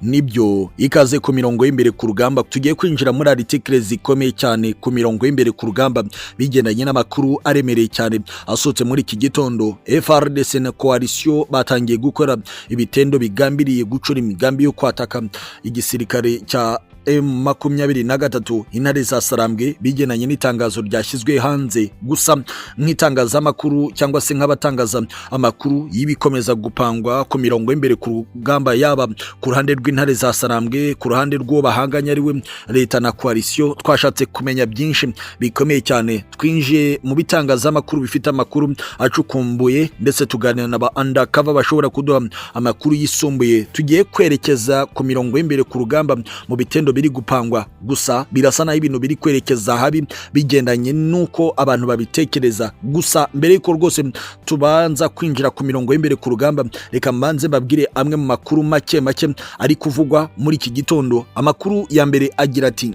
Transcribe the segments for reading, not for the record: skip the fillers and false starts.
Nibyo ikaze ku mirongo y'imbere ku rugamba tugiye kwinjira muri article zikomeye cyane ku mirongo y'imbere ku rugamba bigendanye n'amakuru aremereye cyane asotse muri iki gitondo. FARDC na coalition batangiye gukora ibitendo bigambiriye gucura imigambi yo kwataka igisirikare cya MAA23 intare za Sarambwe bigenanye n'itangazo ryashyizwe hanze. Gusa nk'itangazamakuru cyangwa se nk'abatangaza amakuru yibikomeza gupangwa ku mirongo y'imbere ku rugamba, yaba ku ruhande rw'intare za Sarambwe, ku ruhande rwo bahanganye ariwe leta na coalition, twashatse kumenya byinshi bikomeye cyane. Twinjiye mu bitangazamakuru bifite amakuru acukumbuye ndetse tuganira na ba undercover bashobora kuduha amakuru yisumbuye. Tugiye kwerekeza ku mirongo y'imbere ku rugamba mu bitendo biri gupangwa, gusa birasa naho ibintu biri kwerekeza habi bigendanye nuko abantu babitekereza. Gusa mbere yuko rwose tubanza kwinjira ku mirongo y'imbere ku rugamba, reka mbanze babwire amwe mu makuru make ari kuvugwa muri iki gitondo. Amakuru ya mbere agira ati: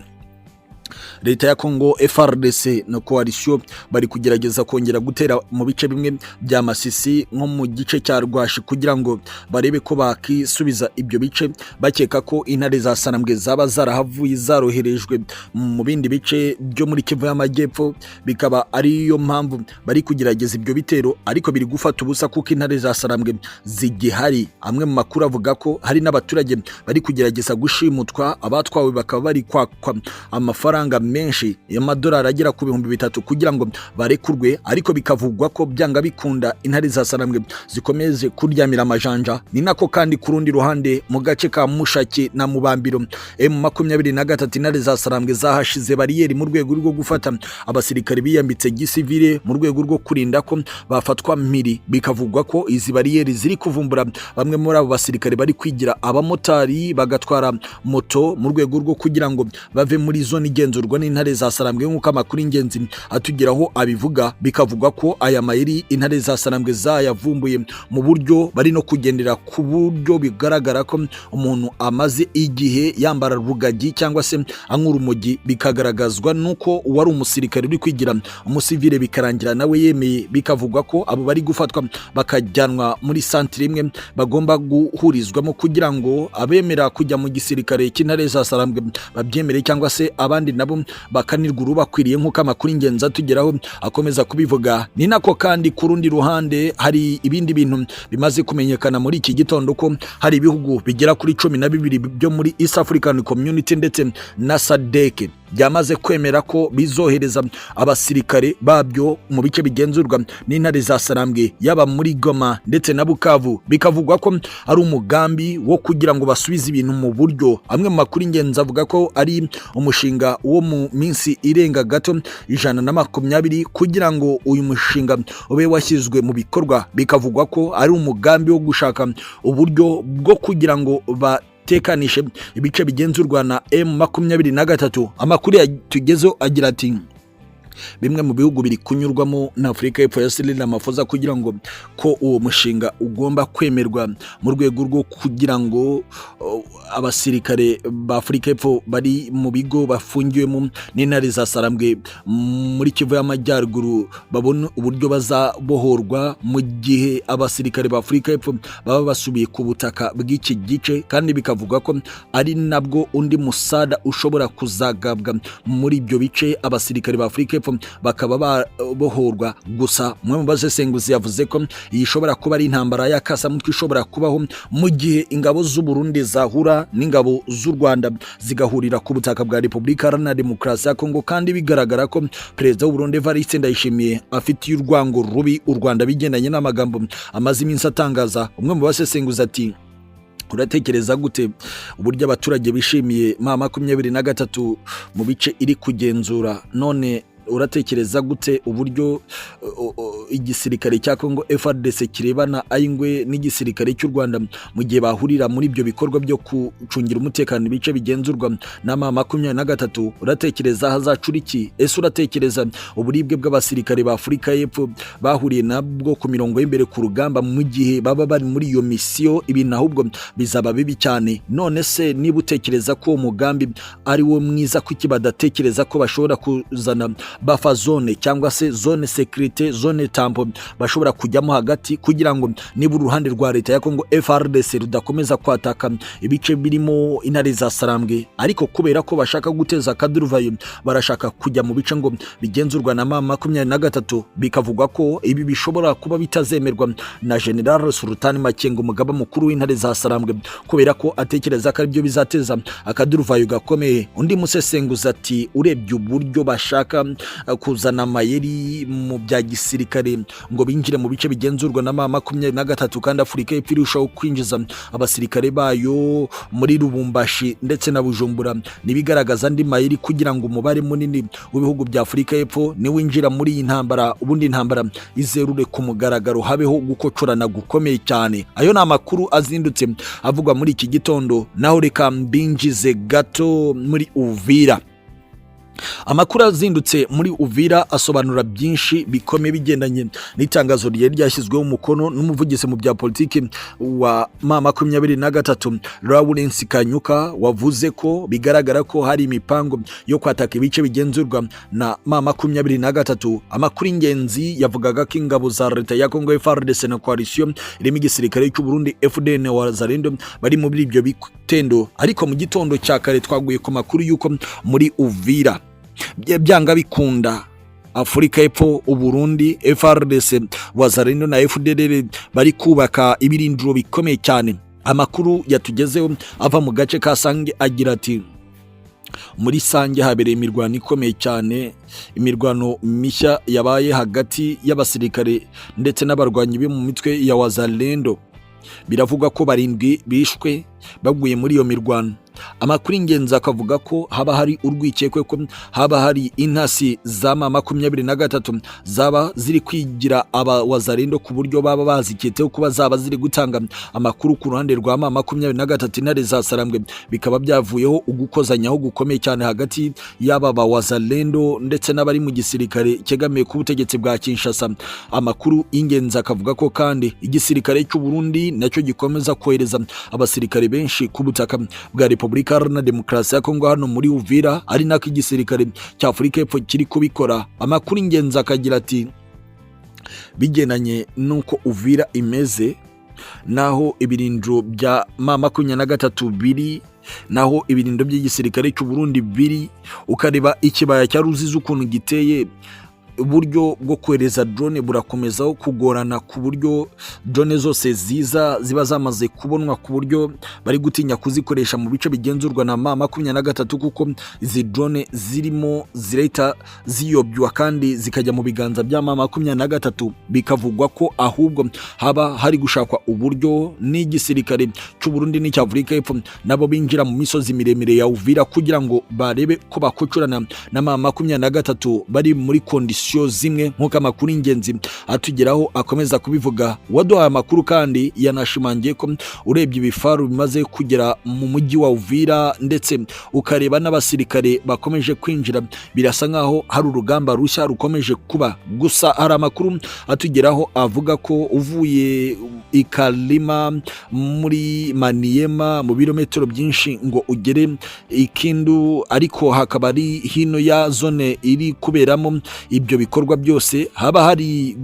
leta ya Kongo, FARDC na coalition bari kugerageza kongera gutera mu bice bimwe bya Masisi nko mu gice cya Rwashi kugira ngo barebe ko bakisubiza ibyo bice, bakeka ko intare za Sarambwe zaba zarahavuye zaroherejwe mu bindi bice byo muri Kivu y'Amajyepfo. Bikaba ari yo mpamvu bari kugerageza ibyo bitero, ariko biri gufata ubusa kuko intare za Sarambwe zigihari. Amwe mu makuru avuga ko hari n'abaturage bari kugerageza gushimutwa, abatwawe bakaba bari kwakwa amafaranga menshi y'amadolari agera ku 3,000 kugira ngo barekurwe, ariko bikavugwa ko byanga bikunda intare za Sarambwe zikomeze kuryamira amajanja. Ni nako kandi ku rundi ruhande mu gace ka Mushaki na Mubambiro M23 intare za Sarambwe zahashize bariyeri mu rwego rwo gufata abasirikare biyambitse gisivile mu rwego rwo kurinda ko bafatwa mpiri. Bikavugwa ko izi bariyeri ziri kuvumbura bamwe muri abo basirikare bari kwigira abamotari bagatwara moto mu rwego rwo kugira ngo bave muri zone igenzurwa n'intare za Sarambwe. Nk'uko amakuru ingenzi atugeraho abivuga, bikavugwa ko aya mayeri intare za Sarambwe zayavumbuye mu buryo bari no kugendera ku buryo bigaragara ko umuntu amaze igihe yambara rugagi cyangwa se ankura umugi, bikagaragazwa nuko wari umusirikare uri kwigira umusivile bikarangira nawe yemeye. Bikavugwa ko abo bari gufatwa bakajyanwa muri centre imwe bagomba guhurizwamo kugira ngo abemera kujya mu gisirikare cy'intare za Sarambwe babyemere, cyangwa se abandi nabo bakanirwa urubakwiriye nk'uko amakuru ingenzi atugeraho akomeza kubivuga. Ni nako kandi ku rundi ruhande hari ibindi bintu bimaze kumenyekana muri iki gitondo ko hari ibihugu bigera kuri 12 byo muri East African Community ndetse na SADC byamaze kwemera ko bizohereza abasirikare babyo mu bice bigenzurwa n'intare za Sarambwe, yaba muri Goma ndetse na Bukavu. Bikavugwa ko ari umugambi wo kugira ngo basubize ibintu mu buryo. Amwe mu makuru ingenzi avuga ko ari umushinga wo mu minsi irenga gato 120 kugira ngo uyu mushinga ube washyizwe mu bikorwa. Bikavugwa ko ari umugambi wo gushaka uburyo bwo kugira ngo tekanishe ibice bigenzurwa na M23. Amakuru yatugezeho agira ati: bimwe mu bihugu biri kunyurwamo na Afrika y'Epfo yasirira amafoza kugira ngo ko uwo mushinga ugomba kwemerwa mu rwego rwo kugira ngo abasirikare ba Afrika y'Epfo bari mu bigo bafungiwemo n'intare za Sarambwe muri Kivu y'Amajyaruguru babona uburyo bazabohorwa mu gihe abasirikare ba Afrika y'Epfo baba basubiye ku butaka bw'iki gice. Kandi bikavuga ko ari nabwo undi musada ushobora kuzagabwa muri ibyo bice abasirikare ba Afrika y'Epfo bakaba babohorwa. Gusa mwe mu basesenguzi yavuze ko iyi ishobora kuba ari intambara y'akasamutwe ishobora kubaho mu gihe ingabo z'u Burundi zahura n'ingabo z'u Rwanda zigahurira ku butaka bwa Repubulika Iharanira Demokarasi ya Kongo. Kandi bigaragara ko Perezida w'u Burundi Evariste Ndayishimiye afitiye urwango rubi u Rwanda bigendanye n'amagambo amaze iminsi atangaza. Umwe mu basesenguzi ati: uratekereza gute uburyo abaturage bishimiye MAA23 mu bice iri kugenzura? None uratekereza gute uburyo igisirikare cya Kongo FARDC kirebana ayingwe n'igisirikare cy'u Rwanda mu gihe bahurira muri ibyo bikorwa byo kucungira umutekano ibice bigenzurwa na MAA23? Uratekereza hazacura iki? Ese uratekereza uburibwe bw'abasirikare ba Afrika y'Epfo bahuriye nabwo ku mirongo y'imbere ku rugamba mu gihe baba bari muri iyo misiyo? Ibintu ahubwo bizaba bibi cyane. None se niba utekereza ko umugambi ari wo mwiza, kuki badatekereza ko bashobora kuzana buffer zone cyangwa se zone sécurité, zone tampo bashobora kujyamo hagati kugira ngo niba uruhande rwa leta ya Kongo FARDC rudakomeza kwataka ibice birimo intare za Sarambwe, ariko kubera ko bashaka guteza akaduruvayo barashaka kujya mu bice ngo bigenzurwa na MAA23, bikavugwa ko ibi bishobora kuba bitazemerwa na General Sultan Makengo, umugaba mukuru w'intare za Sarambwe, kubera ko atekereza ko ari byo bizateza akaduruvayo gakomeye. Undi musesenguza ati urebye uburyo bashaka kuzana amayeri mu bya gisirikare ngo binjire mu bice bigenzurwa na MAA23 kandi Afurika y'Epfo irushaho kwinjiza abasirikare bayo muri Lubumbashi ndetse na Bujumbura, nibigaragaza andi mayeri kugira ngo umubare munini w'ibihugu bya Afurika y'Epfo ni winjira muri iyi ntambara, ubundi intambara izerure ku mugaragaro, habeho gukocorana gukomeye cyane. Ayo ni amakuru azindutse avugwa muri iki gitondo, naho reka mbinjize gato muri Uvira. Amakuru azindutse muri Uvira asobanura byinshi bikomeye bigendanye n'itangazo ryashyizweho umukono n'umuvugizi mu bya politiki wa MAA23 Lawrence Kanyuka, wavuze ko bigaragara ko hari imipango yo kwataka ibice bigenzurwa na MAA23. Amakuru ingenzi yavugaga ko ingabo za leta ya Kongo FARDC na coalition irimo igisirikare cy'u Burundi FDN wa Zalendo bari muri ibyo bitendo, ariko mu gitondo cya kare twaguye ku makuru yuko muri Uvira byanga bikunda Afurika y'Epfo, Burundi, FARDC, Wazalendo na FDLR bari kubaka ibirindiro bikomeye cyane. Amakuru yatugezeho ava mu gace ka Sange agira ati muri Sange habereye imirwano ikomeye cyane, imirwano mishya yabaye hagati y'abasirikare ndetse n'abarwanyi bo mu mitwe ya Wazalendo. Biravugwa ko 7 bishwe baguye muri iyo mirwano. Amakuru ingenzi akavuga ko haba hari urwikekwe ko haba hari intasi za MAA23 zaba ziri kwigira Wazalendo ku buryo baba bazikiteho kuba zaba ziri gutanga amakuru ku ruhande rwa MAA23 intare za Sarambwe, bikaba byavuyeho ugukozanyaho gukomeye cyane hagati y'aba Wazalendo ndetse n'abari mu gisirikare cyegamiye ku butegetsi bwa Kinshasa. Amakuru ingenzi akavuga ko kandi igisirikare cy'u Burundi nacyo gikomeza kohereza abasirikare benshi ku butaka bwa Repubulika Iharanira Demokarasi ya Kongo hano muri Uvira, ari nako igisirikare cya Afurika y'Epfo kiri kubikora. Amakuru ingenzi akagira ati bigenanye nuko Uvira imeze, naho ibirindiro bya MAA23 biri, naho ibirindo by'igisirikare cy'u Burundi biri, ukareba ikibaya cya Ruzizi ukuntu giteye, uburyo bwo kohereza drone burakomezaho kugorana ku buryo drone zose ziba zamaze kubonwa ku buryo bari gutinya kuzikoresha mu bice bigenzurwa na MAA23, kuko izi drone zirimo zireta ziyobywa kandi zikajya mu biganza bya MAA23. Bikavugwa ko ahubwo haba hari gushakwa uburyo n'igisirikare cy'u Burundi n'icya Afurika y'Epfo nabo binjira mu misozi miremire ya Uvira kugira ngo barebe ko bakocorana na MAA23 bari muri condition zimwe, nk'uko amakuru ingenzi atugeraho akomeza kubivuga. Waduhaye amakuru kandi yanashimangiye ko urebye ibifaru bimaze kugera mu mujyi wa Uvira ndetse ukareba n'abasirikare bakomeje kwinjira, birasa nkaho hari urugamba rushya rukomeje kuba. Gusa hari amakuru atugeraho avuga ko uvuye Ikalima muri Maniema mu birometero byinshi ngo ugere Ikindu, ariko hakaba ari hino ya zone iri kuberamo ibyo bikorwa byose, haba hari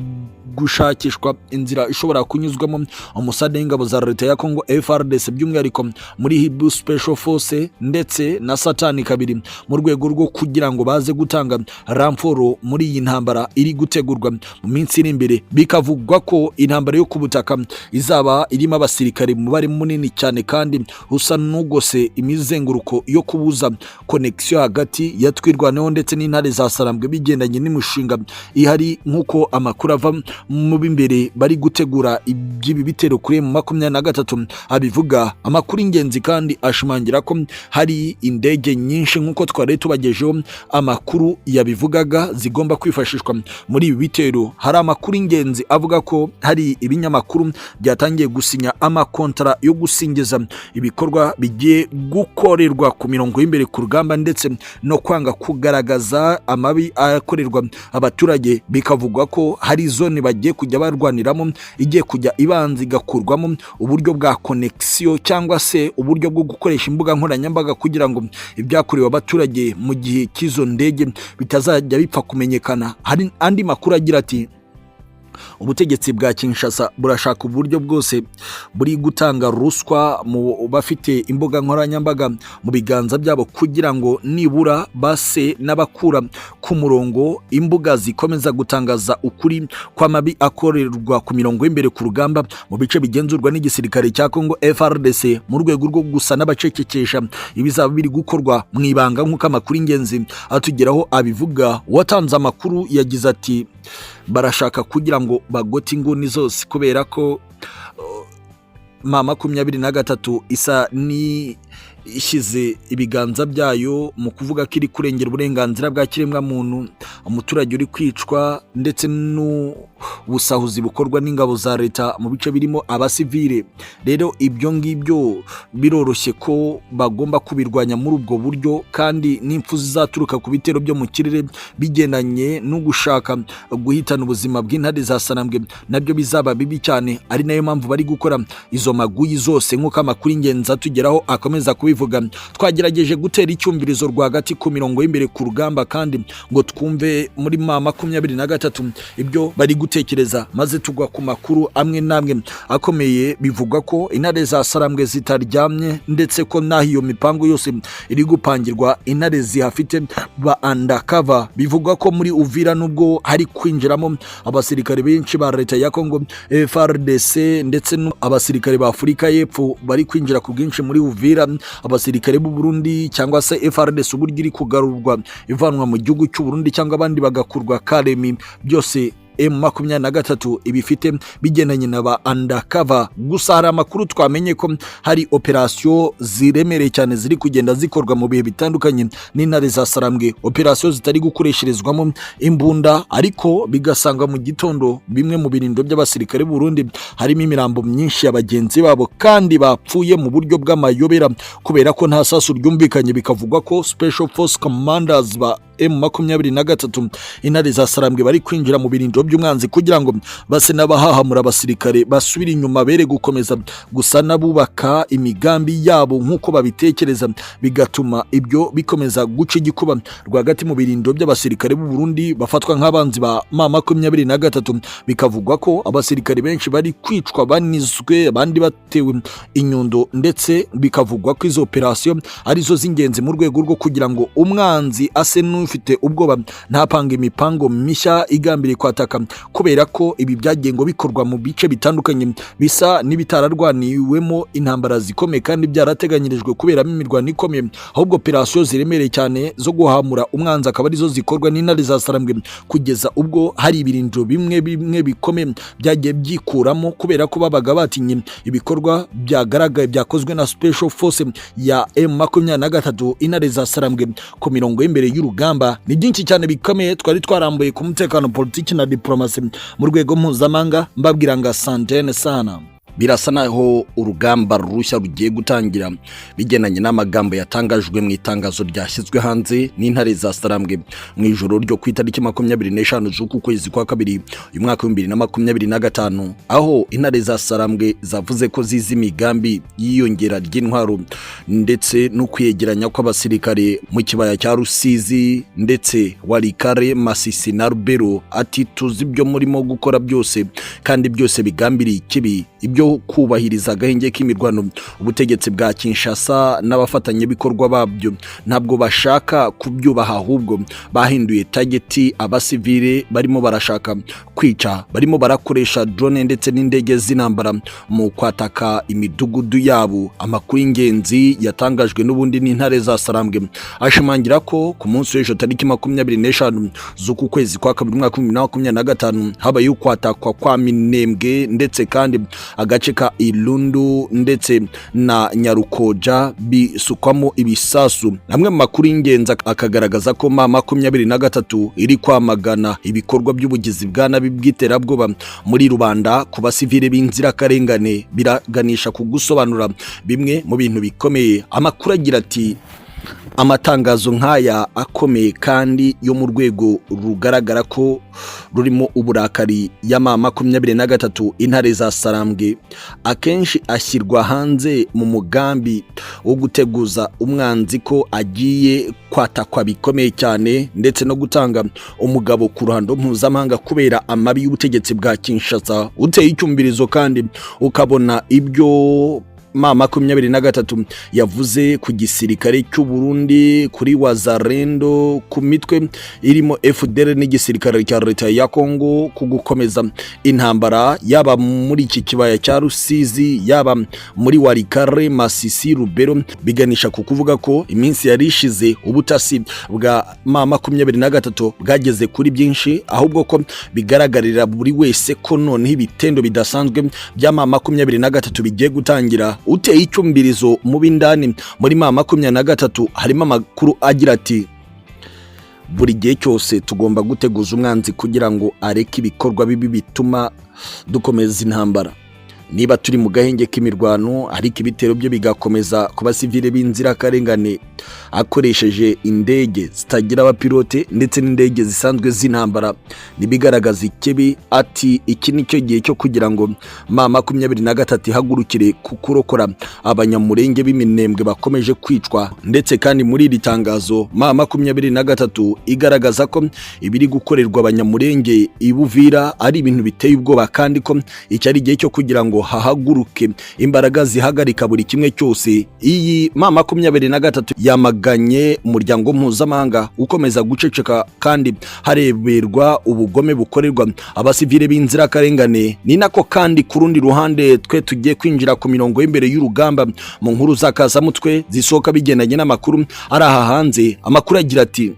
gushakishwa inzira ishobora kunyuzwamo umusade w'ingabo za leta ya Kongo FARDC, by'umwihariko muri Hibu Special Force ndetse na Satani 2 mu rwego rwo kugira ngo baze gutanga ramforo muri iyi ntambara iri gutegurwa mu minsi iri imbere. Bikavugwa ko intambara yo kubutaka izaba irimo abasirikare mu bari munini cyane kandi usa n'ugose imizenguruko yo kubuza connection hagati ya twirwaneho ndetse n'intare za Sarambwe bigendanye n'imushinga ihari, nk'uko amakuru ava mu bimbere bari gutegura iby'ibi bitero kuri MAA23 abivuga. Amakuru ingenzi kandi ashimangira ko hari indege nyinshi nk'uko twari tubagejeho amakuru yabivugaga zigomba kwifashishwa muri ibi bitero. Hari amakuru ingenzi avuga ko hari ibinyamakuru byatangiye gusinya amakontra yo gusingiza ibikorwa bigiye gukorerwa ku mirongo y'imbere ku rugamba ndetse no kwanga kugaragaza amabi akorerwa abaturage. Bikavugwa ko hari zone bagiye kujya barwaniramo igiye kujya ibanza igakurwamo uburyo bwa connection cyangwa se uburyo bwo gukoresha imbuga nkoranyambaga kugira ngo ibyakorewe abaturage mu gihe cy'izo ndege bitazajya bipfa kumenyekana. Hari andi makuru agira ati ubutegetsi bwa Kinshasa burashaka uburyo bwose buri gutanga ruswa mu bafite imbuga nkoranyambaga mu biganza byabo kugira ngo nibura base n'abakura ku murongo imbuga zikomeza gutangaza ukuri kw'amabi akorerwa ku mirongo y'imbere ku rugamba mu bice bigenzurwa n'igisirikare cya Kongo FARDC mu rwego rwo gusa n'abacecekesha ibizaba biri gukorwa mu ibanga nk'uko amakuru ingenzi atugeraho abivuga. Watanze amakuru yagize ati barashaka kugira ngo bagote inguni zose kubera ko MAA23 isa ni ishize ibiganza byayo mu kuvuga ko iri kurengera uburenganzira bwa kiremwa muntu, umuturage uri kwicwa ndetse n'ubusahuzi bukorwa n'ingabo za leta mu bice birimo abasivile. Rero ibyo ngibyo biroroshye ko bagomba kubirwanya muri ubwo buryo, kandi n'impfu zizaturuka ku bitero byo mu kirere bigendanye no gushaka guhitana ubuzima bw'intare za Sarambwe nabyo bizaba bibi cyane. Ari nayo mpamvu bari gukora izo maguyi zose nk'uko amakuru ingenzi atugeraho akomeza kubivuga. Twagerageje gutera icyumvirizo rwagati ku mirongo y'imbere ku rugamba kandi ngo twumve muri MAA23 ibyo bari gutekereza, maze tugwa ku makuru amwe namwe akomeye. Bivugwa ko intare za Sarambwe zitaryamye ndetse ko naho iyo mipango yose iri gupangirwa intare zihafite ba undercover. Bivugwa ko muri Uvira nubwo hari kwinjiramo abasirikare benshi ba leta ya Kongo FARDC ndetse abasirikare ba Afurika y'Epfo bari kwinjira ku bwinshi muri Uvira, abasirikare b'u Burundi cyangwa se FARDC uburyo iri kugarurwa ivanwa mu gihugu cy'u Burundi cyangwa abandi bagakurwa Karemi, byose M23 ibifite bigendanye na ba undercover. Gusa hari amakuru twamenye ko hari operation ziremereye cyane ziri kugenda zikorwa mu bihe bitandukanye n'intare za Sarambwe, operation zitari gukoresherezwamo imbunda, ariko bigasanga mu gitondo bimwe mu birindo by'abasirikare b'u Burundi harimo imirambo myinshi y'abagenzi babo kandi bapfuye mu buryo bw'amayobera kubera ko nta sasu ryumvikanye. Bikavugwa ko Special Force Commanders ba M23 intare za Sarambwe bari kwinjira mu birindo by'umwanzi kugira ngo base n'abahahamura abasirikare basubira inyuma bere gukomeza gusa nabubaka imigambi yabo nk'uko babitekereza, bigatuma ibyo bikomeza guca igikuba rwagati mu birindo by'abasirikare b'u Burundi bafatwa nk'abanzi ba MAA23. Bikavugwa ko abasirikare benshi bari kwicwa banizwe, abandi batewe inyundo, ndetse bikavugwa ko izo operation arizo z'ingenzi mu rwego rwo kugira ngo umwanzi ase ufite ubwoba ntapanga imipango mishya igambiriye kwataka, kubera ko ibi byagengo bikorwa mu bice bitandukanye bisa n'ibitararwaniwemo intambara zikomeye kandi byarateganyirijwe kuberamo imirwano ikomeye, ahubwo operation ziremereye cyane zo guhamura umwanzi akaba arizo zikorwa n'intare za Sarambwe kugeza ubwo hari ibirindiro bimwe bikomeye byagiye byikuramo kubera ko babaga batinye ibikorwa byagaragaye byakozwe na Special Force ya M23 intare za Sarambwe ku mirongo y'imbere y'urugamba. Ni byinshi cyane bikomeye twari twarambuye ku mutekano, politiki na diplomasi mu rwego mpuzamahanga, mbabwira ngo asantene sana. Birasa naho urugamba rushya rugiye gutangira bigenanye n'amagambo yatangajwe mu itangazo ryashyizwe hanze n'intare za Sarambwe mu ijoro ryo ku itariki 25 z'uku kwezi kwa kabiri uyu mwaka 2025, aho intare za Sarambwe zavuze ko zizi imigambi yiyongera ry'intwaro ndetse no kwiyegeranya kw'abasirikare mu kibaya cya Rusizi ndetse Warikare, Masisi na Rubero. Ati tuzi ibyo murimo gukora byose kandi byose bigambiriye ikibi, ibyo kubahiriza agahenge k'imirwano. Ubutegetsi bwa Kinshasa n'abafatanye bikorwa babyo ntabwo bashaka kubyubaha, ahubwo bahinduye target abasivile barimo barashaka kwica, barimo barakoresha drone ndetse n'indege z'intambara mu kwataka imidugudu yabo. Amakuru y'ingenzi yatangajwe n'ubundi n'intare za Sarambwe ashimangira ko ku munsi w'ejo tariki 25 z'uku kwezi kwa kabiri mwaka 2025 habaye ukwatakwa kwa Minembwe ndetse kandi agace ka Ilundu ndetse na Nyarukoja bisukwamo ibisasu. Namwe mu makuru y'ingenzi akagaragaza ko MAA23 iri kwamagana ibikorwa by'ubugizi bwa nabi bw'iterabwoba muri rubanda ku basivile b'inzirakarengane, biraganisha ku gusobanura bimwe mu bintu bikomeye. Amakuru agira ati Amatangazo nk'aya akomeye kandi yo mu rwego rugaragara ko rurimo uburakari ya MAA23 intare za Sarambwe akenshi ashyirwa hanze mu mugambi wo guteguza umwanzi ko agiye kwatakwa bikomeye cyane ndetse no gutanga umugabo ku ruhando mpuzamahanga kubera amabi y'ubutegetsi bwa Kinshasa. Uteye icyumvirizo kandi ukabona ibyo MAA23 yavuze ku gisirikare cy'u Burundi, kuri Wazalendo, ku mitwe irimo FDL n'igisirikare cya leta ya Kongo, ku gukomeza intambara yaba muri iki kibaya cya Rusizi, yaba muri Warikare, Masisi, Rubero, biganisha ku kuvuga ko iminsi yarishize ubutasi bwa MAA23 bwageze kuri byinshi, ahubwo ko bigaragarira buri wese ko none ibitendo bidasanzwe bya MAA23 bigiye gutangira. Uteye icyumvirizo mu bindani muri MAA23 harimo amakuru agira ati buri gihe cyose tugomba guteguza umwanzi kugira ngo areke ibikorwa bibi bituma dukomeza intambara. Niba turi mu gahenge k'imirwano ariko ibitero byo bigakomeza ku basivile b'inzirakarengane akoresheje indege zitagira abapilote ndetse n'indege zisanzwe z'intambara, nibigaragaza ikibi ati iki nicyo gihe cyo kugira ngo MAA23 ihagurukire kukurokora abanyamurenge b'iminembwe bakomeje kwicwa. Ndetse kandi muri iri tangazo MAA23 igaragaza ko ibiri gukorerwa abanyamurenge ibuvira ari ibintu biteye ubwoba kandi ko iki ari igihe cyo kugira ngo hahaguruke imbaraga zihagarika buri kimwe cyose. Iyi MAA23 yamaganye umuryango mpuzamahanga ukomeza guceceka kandi hareberwa ubugome bukorerwa abasivile b'inzirakarengane. Ni nako kandi ku rundi ruhande twe tugiye kwinjira ku mirongo y'imbere y'urugamba mu nkuru z'akazamutwe zisohoka bigendanye n'amakuru ari aha hanze. Amakuru agira ati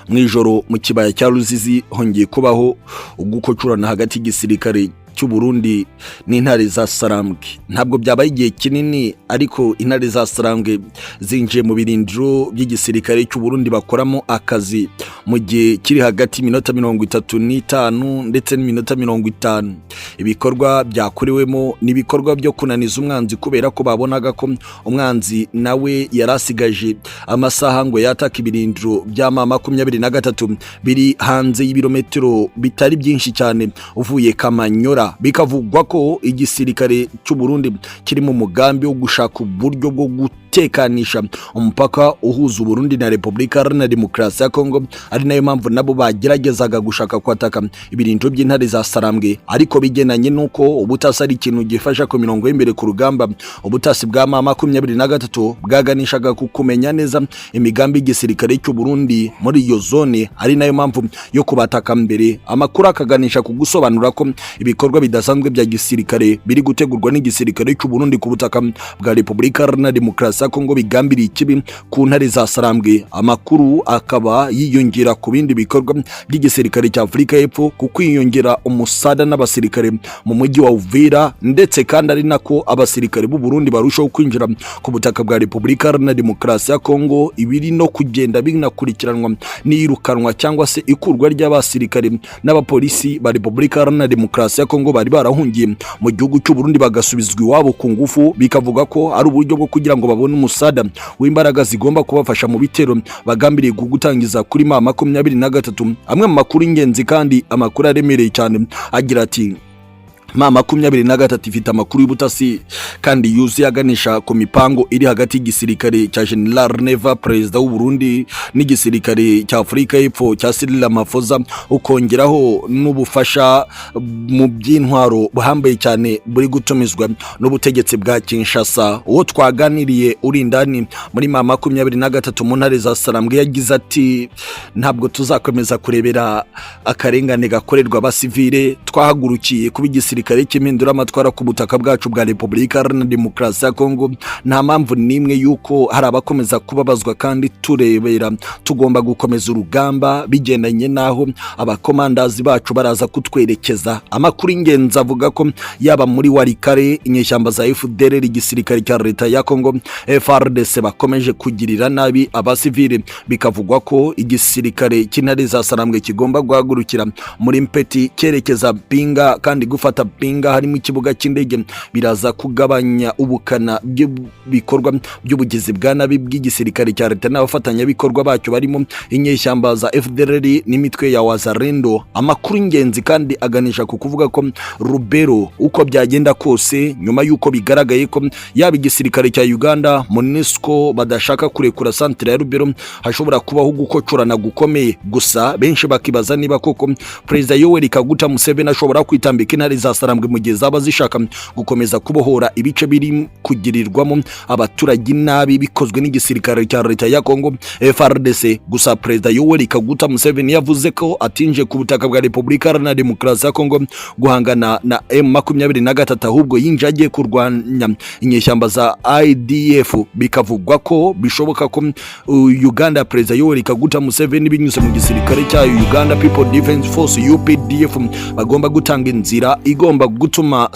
mwijoro mu kibaya cya Ruzizi hongeye kubaho ugukocurana hagati y'igisirikare cy'u Burundi n'intare za Sarambwe. Ntabwo byabaye igihe kinini ariko intare za Sarambwe zinjiye mu birindiro by'igisirikare cy'u Burundi bakoramo akazi mu gihe kiri hagati minota 35 ndetse n'iminota 50. Ibikorwa byakorewemo n'ibikorwa byo kunaniza umwanzi kubera ko babonaga ko umwanzi nawe yarasigaje amasaha ngo yataka ibirindiro bya MAA23 biri hanze y'ibirometero bitari byinshi cyane uvuye Kamanyora. Bikavugwa ko igisirikare cy'u Burundi kiri mu mugambi wo gushaka uburyo bwo gutekanisha umupaka uhuza Burundi na Repubulika Iharanira Demokarasi ya Kongo, ari nayo mpamvu nabo bageragezaga gushaka kwataka ibirindiro by'intare za Sarambwe. Ariko bigenanye nuko ubutasi ari ikintu gifasha ku mirongo y'imbere ku rugamba, ubutasi bwa MAA23 bwaganishaga ku kumenya neza imigambi y'igisirikare cy'u Burundi muri iyo zone, ari nayo mpamvu yo kubataka mbere. Amakuru akaganisha ku gusobanura ko ibikorwa bidasanzwe bya gisirikare biri gutegurwa n'igisirikare cy'u Burundi ku butaka bwa Repubulika Iharanira Demokarasi ya Kongo bigambiriye ikibi ku ntare za Sarambwe. Amakuru akaba yiyongera ku bindi bikorwa by'igisirikare cya Afurika y'Epfo ku kwiyongera umusada n'abasirikare mu mujyi wa Uvira, ndetse kandi ari nako abasirikare b'u Burundi barushaho kwinjira ku butaka bwa Repubulika Iharanira Demokarasi ya Kongo. Ibiri no kugenda binakurikiranwa n'iyirukanwa cyangwa se ikurwa ry'abasirikare n'abapolisi ba Repubulika Iharanira Demokarasi ya Kongo bari barahungiye mu gihugu cy'u Burundi bagasubizwa iwabo ku ngufu. Bikavuga ko ari uburyo bwo kugira ngo babone umusada w'imbaraga zigomba kubafasha mu bitero bagambiriye gutangiza kuri MAA23. Amwe mu makuru ingenzi kandi amakuru aremereye cyane agira ati MAA23 ifite amakuru y'ubutasi kandi yuzuye aganisha ku mipango iri hagati y'igisirikare cya General Neva Perezida w'u Burundi n'igisirikare cya Afurika y'Epfo cya Cyril Ramaphosa, ukongeraho n'ubufasha mu by'intwaro buhambaye cyane buri gutumizwa n'ubutegetsi bwa Kinshasa. Uwo twaganiriye uri indani muri MAA23 mu ntare za Sarambwe yagize ati ntabwo tuzakomeza kurebera akarengane gakorerwa abasivile, twahagurukiye kuba igisirikare cy'imindura amatwara ku butaka bwacu bwa Repubulika Iharanira Demokarasi ya Kongo. Nta mpamvu nimwe yuko hari abakomeza kubabazwa kandi turebera tugomba gukomeza urugamba bigendanye naho abakomandazi bacu baraza kutwerekeza. Amakuru ingenzi avuga ko yaba muri Warikare inyeshyamba za FDL igisirikare cya leta ya Kongo FARDC bakomeje kugirira nabi abasivile. Bikavugwa ko igisirikare cy'intare za Sarambwe kigomba guhagurukira muri Mpeti cyerekeza Pinga kandi gufata camping harimo ikibuga cy'indege biraza kugabanya ubukana by'ibikorwa by'ubugizi bwa nabi bw'igisirikare cya leta n'abafatanyabikorwa bacyo barimo inyeshyamba za FDLR n'imitwe ya Wazalendo. Amakuru ingenzi kandi aganisha ku kuvuga ko Rubero uko byagenda kose nyuma yuko bigaragaye ko yaba igisirikare cya Uganda MONUSCO badashaka kurekura centre ya Rubero hashobora kubaho gukocorana gukomeye. Gusa benshi bakibaza niba koko Perezida Yoweri Kaguta Museveni ashobora kwitambika intare za Sarambwe mu gihe zaba zishaka gukomeza kubohora ibice biri kugirirwamo abaturage nabi bikozwe n'igisirikare cya leta ya Kongo FARDC. Gusa Perezida Yoweri Kaguta Museveni yavuze ko atinje ku butaka bwa Repubulika Iharanira Demokarasi ya Kongo guhangana na M23 ahubwo yinje agiye kurwanya inyeshyamba za IDF. Bikavugwa ko bishoboka ko Uganda Perezida Yoweri Kaguta Museveni binyuze mu gisirikare cya Uganda People Defense Force UPDF bagomba gutanga inzira igomba gutuma